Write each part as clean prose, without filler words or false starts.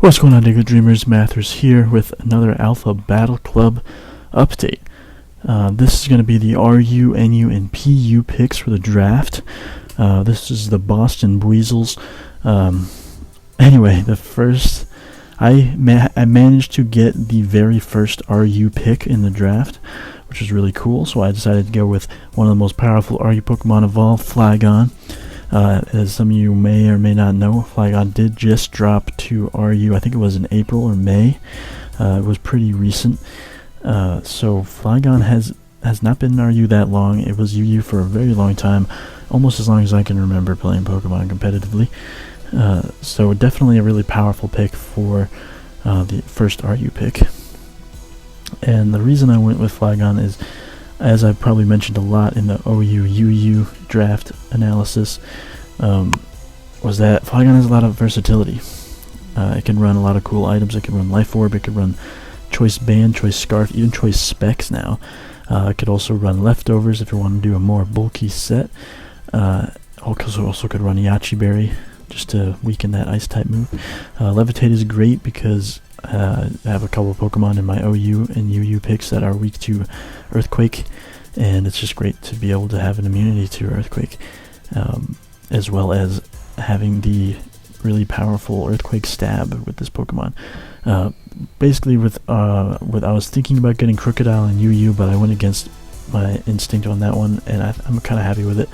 What's going on, Diggletdreamers? Mattherus here with another Alpha Battle Club update. This is going to be the RU, NU, and PU picks for the draft. This is the Boston Buizels. Anyway, I managed to get the very first RU pick in the draft, which is really cool. So I decided to go with one of the most powerful RU Pokemon of all, Flygon. As some of you may or may not know, Flygon did just drop to RU. I think it was in April or May. It was pretty recent. So Flygon has not been in RU that long. It was UU for a very long time, almost as long as I can remember playing Pokemon competitively. So definitely a really powerful pick for the first RU pick. And the reason I went with Flygon is, as I probably mentioned a lot in the OU-UU draft analysis, was that Flygon has a lot of versatility. It can run a lot of cool items. It can run Life Orb, it can run Choice Band, Choice Scarf, even Choice Specs now. It could also run Leftovers if you want to do a more bulky set. Also could run Yachi Berry just to weaken that Ice-type move. Levitate is great because I have a couple of Pokemon in my OU and UU picks that are weak to Earthquake, and it's just great to be able to have an immunity to Earthquake, as well as having the really powerful Earthquake stab with this Pokemon. Basically, I was thinking about getting Crocodile and UU, but I went against my instinct on that one, and I'm kind of happy with it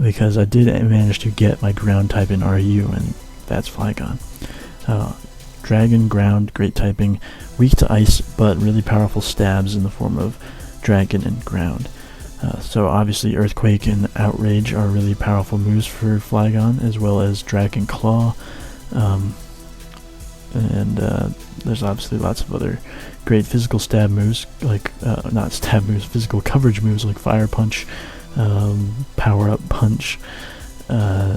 because I did manage to get my ground type in RU, and that's Flygon. Dragon, ground, great typing, weak to ice, but really powerful stabs in the form of dragon and ground. So obviously Earthquake and Outrage are really powerful moves for Flygon, as well as Dragon Claw. There's obviously lots of other great physical stab moves, like, not stab moves, physical coverage moves like Fire Punch, Power Up Punch,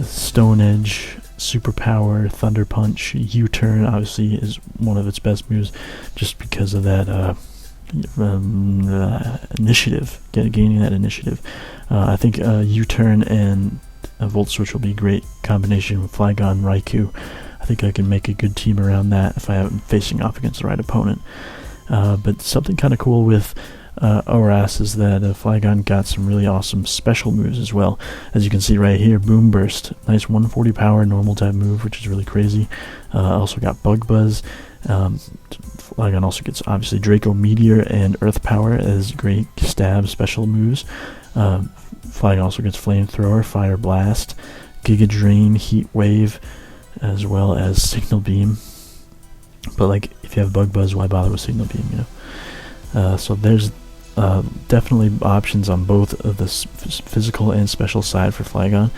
Stone Edge, Superpower, Thunder Punch. U-Turn obviously is one of its best moves just because of that initiative, gaining that initiative. I think U-Turn and Volt Switch will be a great combination with Flygon, Raikou. I think I can make a good team around that if I am facing off against the right opponent. But something kind of cool with ORAS is that Flygon got some really awesome special moves as well. As you can see right here, Boom Burst, nice 140 power normal type move, which is really crazy. Also got Bug Buzz. Flygon also gets obviously Draco Meteor and Earth Power as great stab special moves. Flygon also gets Flamethrower, Fire Blast, Giga Drain, Heat Wave, as well as Signal Beam. But like, if you have Bug Buzz, why bother with Signal Beam, you know? So there's definitely options on both of the physical and special side for Flygon,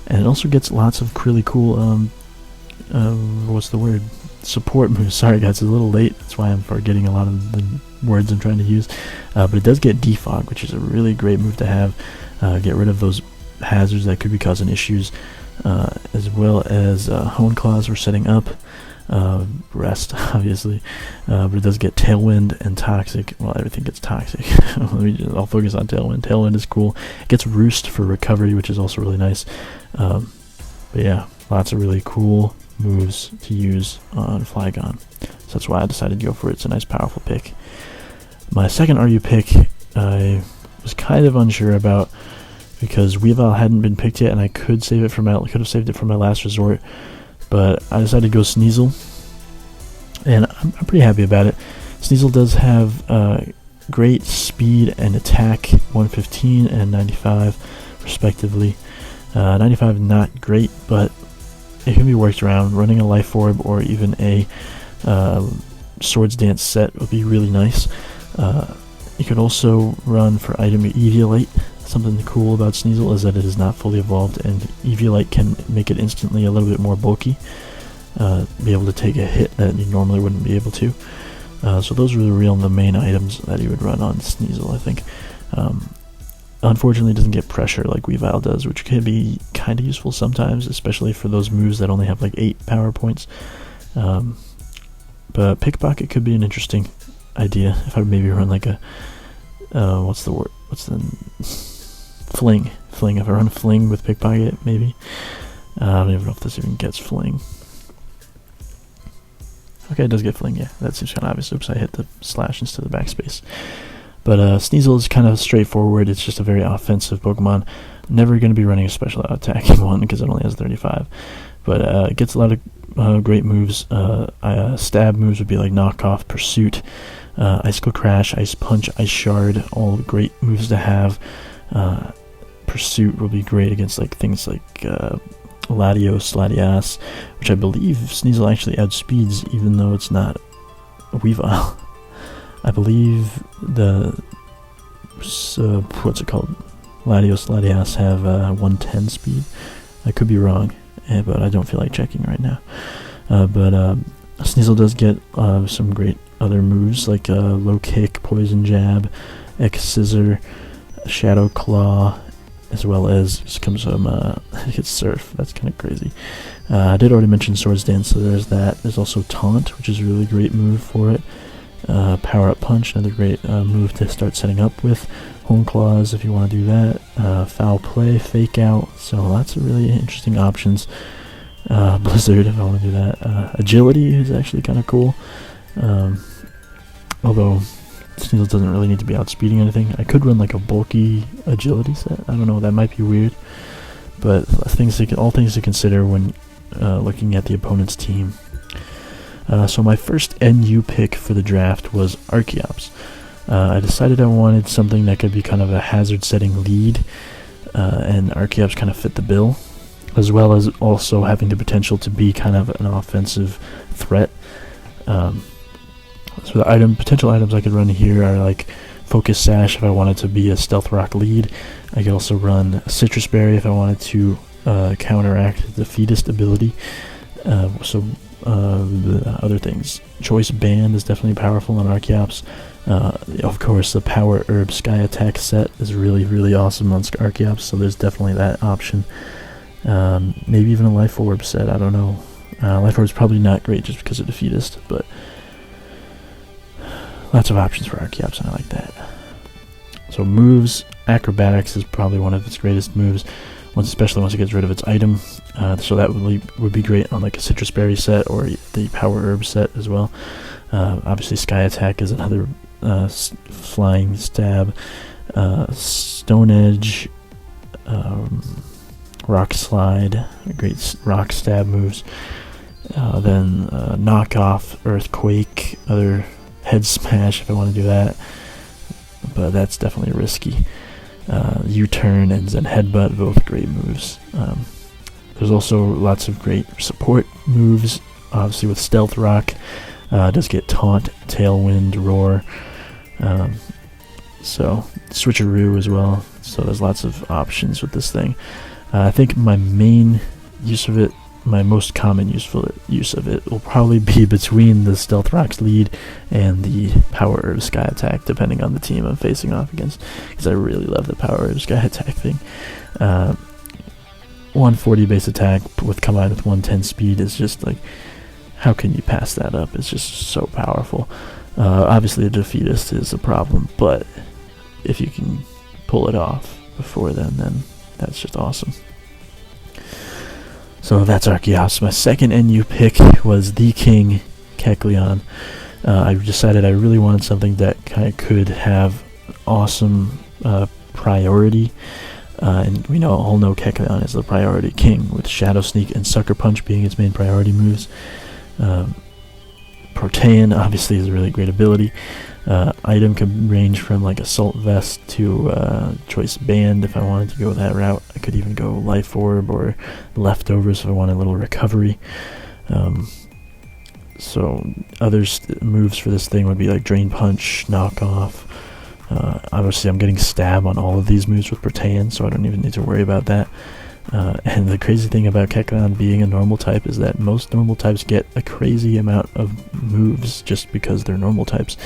and it also gets lots of really cool support moves. Sorry guys, it's a little late, that's why I'm forgetting a lot of the words I'm trying to use, but it does get Defog, which is a really great move to have. Get rid of those hazards that could be causing issues, as well as Hone Claws we're setting up. Rest, obviously, but it does get Tailwind and Toxic. Well, everything gets Toxic. I'll focus on Tailwind. Tailwind is cool. It gets Roost for recovery, which is also really nice. But yeah, lots of really cool moves to use on Flygon. So that's why I decided to go for it. It's a nice, powerful pick. My second RU pick, I was kind of unsure about because Weavile hadn't been picked yet, and I could have saved it for my last resort. But I decided to go Sneasel, and I'm pretty happy about it. Sneasel does have great speed and attack, 115 and 95 respectively. 95 not great, but it can be worked around. Running a Life Orb or even a Swords Dance set would be really nice. You could also run for item Eviolite. Something cool about Sneasel is that it is not fully evolved, and Eviolite can make it instantly a little bit more bulky, be able to take a hit that you normally wouldn't be able to. So those are the main items that you would run on Sneasel, I think. Unfortunately, it doesn't get pressure like Weavile does, which can be kind of useful sometimes, especially for those moves that only have like 8 power points. But Pickpocket could be an interesting idea if I maybe run like a Fling. If I run Fling with Pickpocket, maybe. I don't even know if this even gets Fling. Okay, it does get fling, yeah. That seems kind of obvious. Oops, I hit the slash instead of the backspace. But Sneasel is kind of straightforward. It's just a very offensive Pokemon. Never going to be running a special attacking one because it only has 35. But it gets a lot of great moves. Stab moves would be like Knockoff, Pursuit, Icicle Crash, Ice Punch, Ice Shard. All great moves to have. Pursuit will be great against like things like Latias, which I believe Sneasel actually outspeeds, even though it's not a Weavile. I believe the what's it called? Latias have 110 speed. I could be wrong, but I don't feel like checking right now. But Sneasel does get some great other moves like Low Kick, Poison Jab, X Scissor, Shadow Claw, as well as it's Surf. That's kind of crazy. I did already mention Swords Dance, so there's that. There's also Taunt, which is a really great move for it. Power Up Punch, another great move to start setting up with. Hone Claws, if you want to do that. Foul Play, Fake Out. So lots of really interesting options. Blizzard, if I want to do that. Agility is actually kind of cool. Although Sneasel doesn't really need to be outspeeding anything. I could run like a bulky agility set. I don't know, that might be weird. But all things to consider when looking at the opponent's team. So my first NU pick for the draft was Archeops. I decided I wanted something that could be kind of a hazard setting lead, and Archeops kind of fit the bill, as well as also having the potential to be kind of an offensive threat. So the potential items I could run here are like Focus Sash if I wanted to be a Stealth Rock lead. I could also run Citrus Berry if I wanted to counteract the Fetus ability. The other things. Choice Band is definitely powerful on Archeops. Of course, the Power Herb Sky Attack set is really, really awesome on Archeops, so there's definitely that option. Maybe even a Life Orb set, I don't know. Life Orb is probably not great just because of the Fetus, but lots of options for Archeops, and I like that. So moves, Acrobatics is probably one of its greatest moves, especially once it gets rid of its item. So that would be great on like a Citrus Berry set or the Power Herb set as well. Obviously Sky Attack is another flying stab. Stone Edge, Rock Slide, great rock stab moves. Then Knockoff, Earthquake, other Head Smash if I want to do that. But that's definitely risky. U-Turn and Zen Headbutt, both great moves. There's also lots of great support moves, obviously with Stealth Rock. Does get Taunt, Tailwind, Roar. So Switcheroo as well. So there's lots of options with this thing. I think my main use of it, my most common use of it, will probably be between the Stealth Rock's lead and the Power Herb Sky Attack, depending on the team I'm facing off against, because I really love the Power Herb Sky Attack thing. 140 base attack combined with 110 speed is just like, how can you pass that up? It's just so powerful. Obviously the Defeatist is a problem, but if you can pull it off before then that's just awesome. So that's Archeops. My second NU pick was the King, Kecleon. I decided I really wanted something that kind of could have awesome priority. And we all know Kecleon is the priority king, with Shadow Sneak and Sucker Punch being its main priority moves. Protean obviously is a really great ability. Item could range from like Assault Vest to Choice Band if I wanted to go that route. I could even go Life Orb or Leftovers if I wanted a little recovery. So other moves for this thing would be like Drain Punch, Knockoff. Obviously I'm getting Stab on all of these moves with Protean, so I don't even need to worry about that. And the crazy thing about Kecleon being a normal type is that most normal types get a crazy amount of moves just because they're normal types.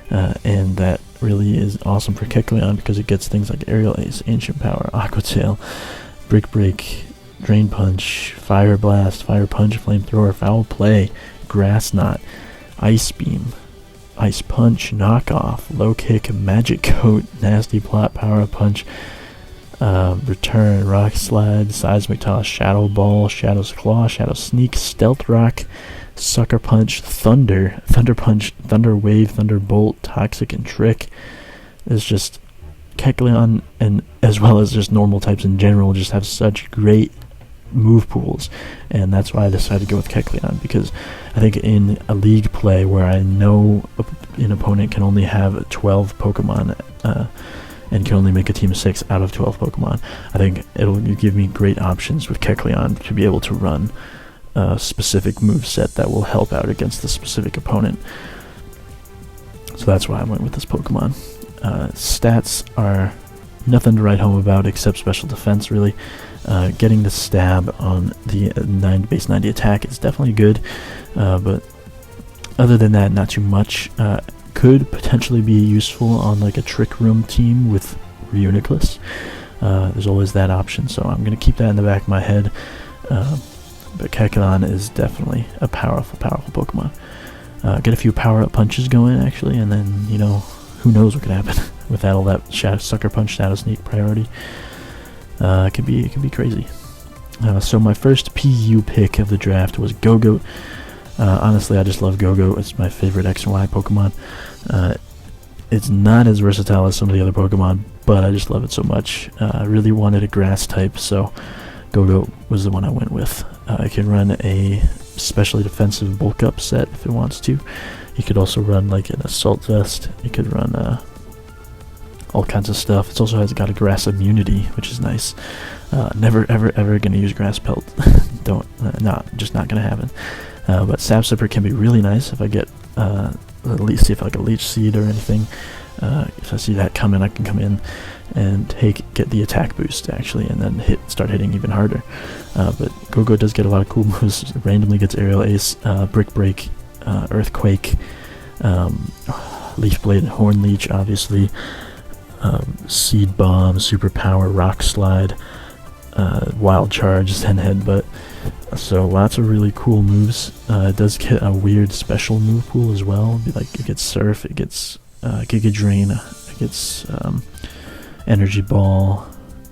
And that really is awesome for Kecleon because it gets things like Aerial Ace, Ancient Power, Aqua Tail, Brick Break, Drain Punch, Fire Blast, Fire Punch, Flamethrower, Foul Play, Grass Knot, Ice Beam, Ice Punch, Knockoff, Low Kick, Magic Coat, Nasty Plot, Power Punch, Return, Rock Slide, Seismic Toss, Shadow Ball, Shadow's Claw, Shadow Sneak, Stealth Rock, Sucker Punch, Thunder Punch, Thunder Wave, Thunderbolt, Toxic, and Trick. It's just Kecleon, and as well as just normal types in general, just have such great move pools, and that's why I decided to go with Kecleon, because I think in a league play where I know an opponent can only have 12 Pokemon and can only make a team of 6 out of 12 Pokemon, I think it'll give me great options with Kecleon to be able to run a specific move set that will help out against the specific opponent. So that's why I went with this Pokemon. Stats are nothing to write home about except special defense, really. Getting the stab on the base 90 attack is definitely good, but other than that, not too much. Could potentially be useful on like a Trick Room team with Reuniclus. There's always that option, so I'm going to keep that in the back of my head. But Kecleon is definitely a powerful Pokemon. Get a few power-up punches going, actually, and then, you know, who knows what could happen with all that Sucker Punch, Shadow Sneak priority. It could be crazy. So my first PU pick of the draft was Go-Goat. Honestly, I just love Go-Goat. It's my favorite X and Y Pokemon. It's not as versatile as some of the other Pokemon, but I just love it so much. I really wanted a grass type, so Go-Goat was the one I went with. It can run a specially defensive bulk up set if it wants to. You could also run like an assault vest. You could run all kinds of stuff. It also has got a grass immunity, which is nice. Never ever gonna use grass pelt. Just not gonna happen. But Sap Sipper can be really nice if I get at least see if like a Leech Seed or anything. If I see that coming, I can come in and get the attack boost actually, and then start hitting even harder. But Go-Go does get a lot of cool moves. It randomly gets Aerial Ace, Brick Break, Earthquake, Leaf Blade, and Horn Leech, obviously. Seed Bomb, Super Power, Rock Slide, Wild Charge, Zen Headbutt. So lots of really cool moves. It does get a weird special move pool as well. It gets Surf, it gets Giga Drain, it gets Energy Ball.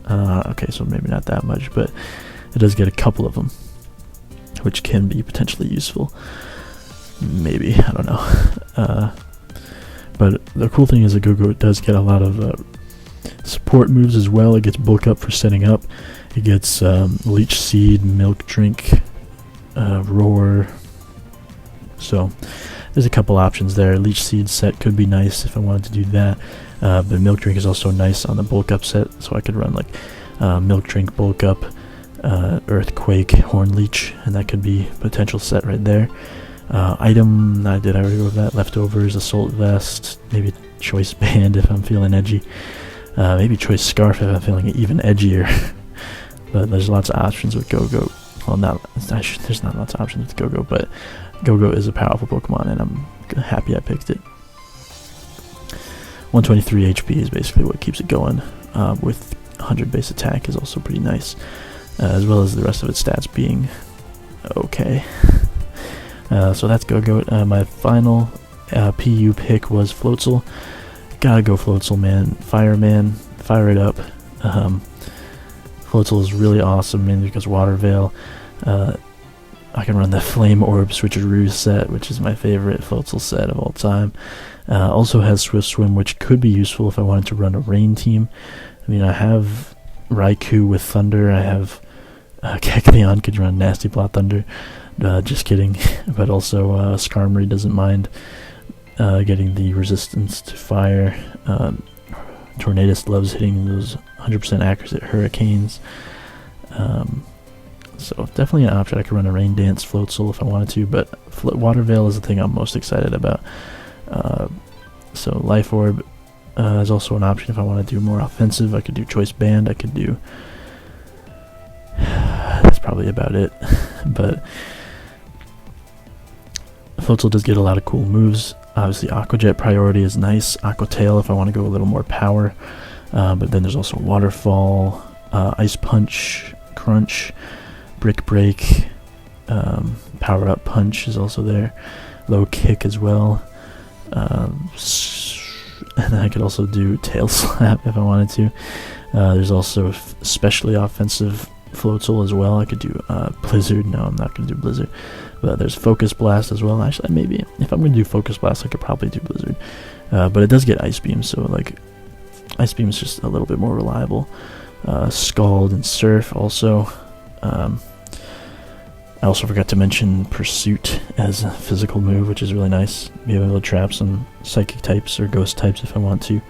Okay, so maybe not that much, but it does get a couple of them, which can be potentially useful. Maybe, I don't know. But the cool thing is that Go-Go does get a lot of support moves as well. It gets Bulk Up for setting up. It gets Leech Seed, Milk Drink, Roar. So there's a couple options there. Leech Seed set could be nice if I wanted to do that. But Milk Drink is also nice on the Bulk Up set, so I could run like Milk Drink, Bulk Up, Earthquake, Horn Leech, and that could be a potential set right there. Item, I already go with that. Leftovers, Assault Vest, maybe Choice Band if I'm feeling edgy. Maybe Choice Scarf if I'm feeling even edgier. But there's lots of options with Go-Go. Well, there's not lots of options with Go-Go, but Go-Go is a powerful Pokemon, and I'm happy I picked it. 123 HP is basically what keeps it going. With 100 base attack is also pretty nice, as well as the rest of its stats being okay. So that's Go-Go. My final PU pick was Floatzel. Gotta go Floatzel, man. Fire it up. Floatzel is really awesome, mainly because Water Veil. I can run the Flame Orb Switcheroo set, which is my favorite Floatzel set of all time. Also has Swift Swim, which could be useful if I wanted to run a Rain team. I mean, I have Raikou with Thunder. I have Kecleon could run Nasty Plot Thunder. Just kidding. But also Skarmory doesn't mind getting the resistance to fire. Tornadus loves hitting those 100% accurate hurricanes. So definitely an option. I could run a Rain Dance Floatzel if I wanted to, but Water Veil is the thing I'm most excited about. So Life Orb is also an option if I want to do more offensive. I could do Choice Band. I could do... That's probably about it. But Floatzel does get a lot of cool moves. Obviously Aqua Jet priority is nice. Aqua Tail if I want to go a little more power. But then there's also Waterfall, Ice Punch, Crunch, Brick Break, Power Up Punch is also there. Low Kick as well. And I could also do Tail Slap if I wanted to. There's also especially offensive Floatzel as well. I could do Blizzard. No, I'm not going to do Blizzard. But there's Focus Blast as well. Actually, maybe if I'm going to do Focus Blast, I could probably do Blizzard. But it does get Ice Beam, so like Ice Beam is just a little bit more reliable. Scald and Surf also. I also forgot to mention Pursuit as a physical move, which is really nice. Be able to trap some Psychic types or Ghost types if I want to.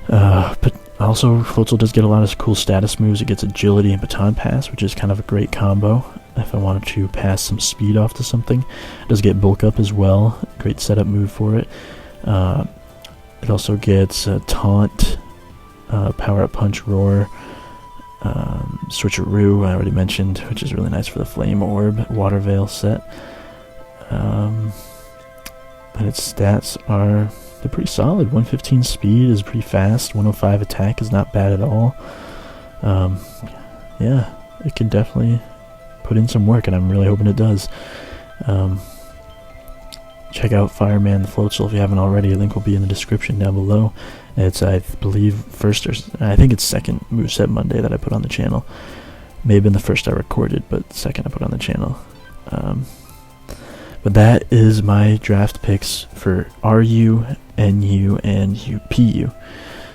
But also, Floatzel does get a lot of cool status moves. It gets Agility and Baton Pass, which is kind of a great combo if I wanted to pass some speed off to something. It does get Bulk Up as well. Great setup move for it. It also gets Taunt, Power Up Punch, Roar, Switcheroo, I already mentioned, which is really nice for the Flame Orb, Water Veil set. But its stats are, they're pretty solid. 115 speed is pretty fast, 105 attack is not bad at all. Yeah, it can definitely put in some work, and I'm really hoping it does. Check out Fireman the Floatzel if you haven't already. A link will be in the description down below. It's, I believe, first or I think it's second moveset Monday that I put on the channel. May have been the first I recorded, but second I put on the channel. But that is my draft picks for RU, NU, and PU.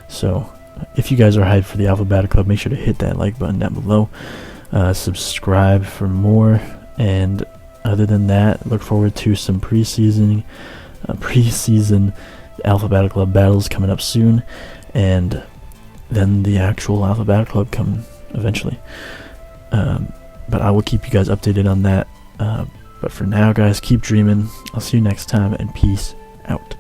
So if you guys are hyped for the Alpha Battle Club, make sure to hit that like button down below. Subscribe for more, and other than that, look forward to some preseason Alpha Battle Club battles coming up soon, and then the actual Alpha Battle Club come eventually. But I will keep you guys updated on that. But for now, guys, keep dreaming. I'll see you next time, and peace out.